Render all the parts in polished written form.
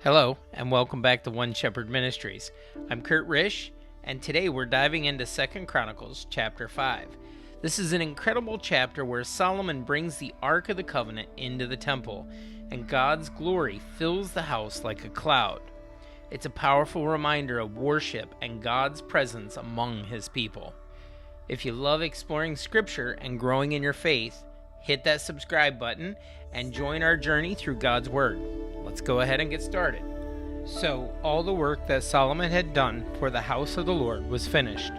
Hello, and welcome back to One Shepherd Ministries. I'm Kurt Risch, and today we're diving into 2 Chronicles chapter 5. This is an incredible chapter where Solomon brings the Ark of the Covenant into the temple, and God's glory fills the house like a cloud. It's a powerful reminder of worship and God's presence among His people. If you love exploring Scripture and growing in your faith, hit that subscribe button and join our journey through God's Word. Let's go ahead and get started. So all the work that Solomon had done for the house of the Lord was finished.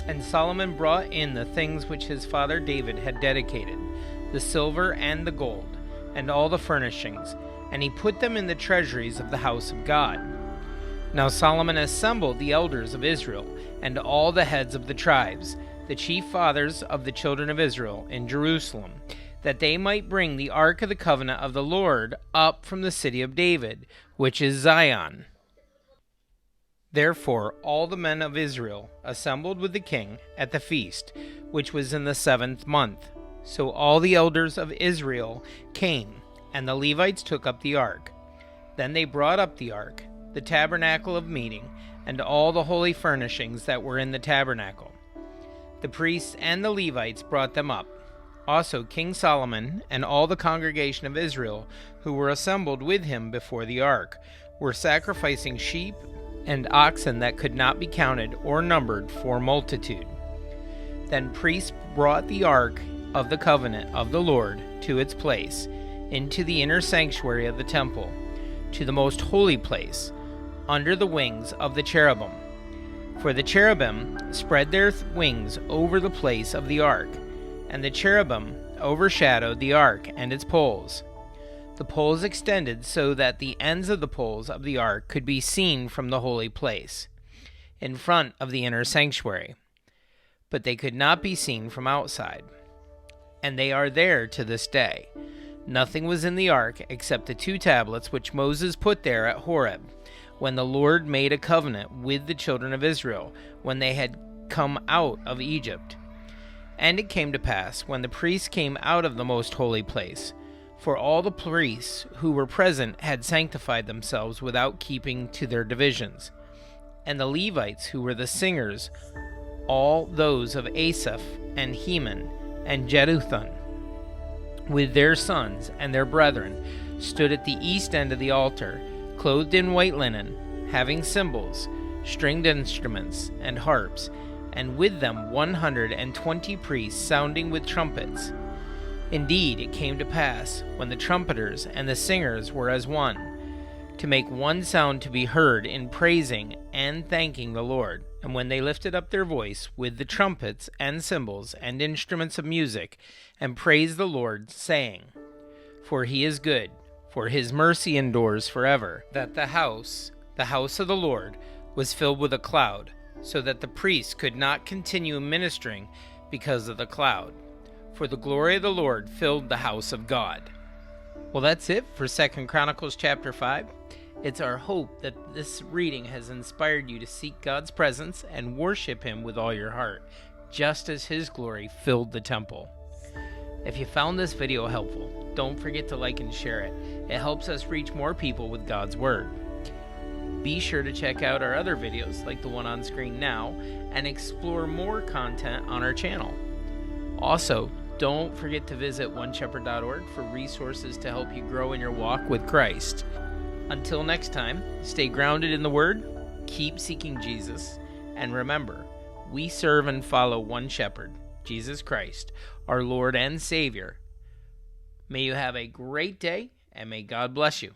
And Solomon brought in the things which his father David had dedicated, the silver and the gold, and all the furnishings, and he put them in the treasuries of the house of God. Now Solomon assembled the elders of Israel, and all the heads of the tribes, the chief fathers of the children of Israel, in Jerusalem, that they might bring the ark of the covenant of the Lord up from the city of David, which is Zion. Therefore all the men of Israel assembled with the king at the feast, which was in the 7th month. So all the elders of Israel came, and the Levites took up the ark. Then they brought up the ark, the tabernacle of meeting, and all the holy furnishings that were in the tabernacle. The priests and the Levites brought them up. Also King Solomon and all the congregation of Israel who were assembled with him before the ark were sacrificing sheep and oxen that could not be counted or numbered for multitude. Then priests brought the ark of the covenant of the Lord to its place, into the inner sanctuary of the temple, to the most holy place, under the wings of the cherubim. For the cherubim spread their wings over the place of the ark, and the cherubim overshadowed the ark and its poles. The poles extended so that the ends of the poles of the ark could be seen from the holy place, in front of the inner sanctuary, but they could not be seen from outside. And they are there to this day. Nothing was in the ark except the 2 tablets which Moses put there at Horeb, when the Lord made a covenant with the children of Israel, when they had come out of Egypt. And it came to pass, when the priests came out of the most holy place, for all the priests who were present had sanctified themselves without keeping to their divisions, and the Levites who were the singers, all those of Asaph and Heman and Jeduthun, with their sons and their brethren, stood at the east end of the altar, clothed in white linen, having cymbals, stringed instruments, and harps, and with them 120 priests sounding with trumpets. Indeed, it came to pass, when the trumpeters and the singers were as one, to make one sound to be heard in praising and thanking the Lord. And when they lifted up their voice with the trumpets and cymbals and instruments of music, and praised the Lord, saying, For he is good, for his mercy endures forever, that the house of the Lord, was filled with a cloud, so that the priests could not continue ministering because of the cloud, for the glory of the Lord filled the house of God. Well, that's it for 2 Chronicles chapter 5. It's our hope that this reading has inspired you to seek God's presence and worship Him with all your heart, just as His glory filled the temple. If you found this video helpful, don't forget to like and share it. It helps us reach more people with God's Word. Be sure to check out our other videos like the one on screen now and explore more content on our channel. Also, don't forget to visit oneshepherd.org for resources to help you grow in your walk with Christ. Until next time, stay grounded in the Word, keep seeking Jesus, and remember, we serve and follow one shepherd, Jesus Christ, our Lord and Savior. May you have a great day, and may God bless you.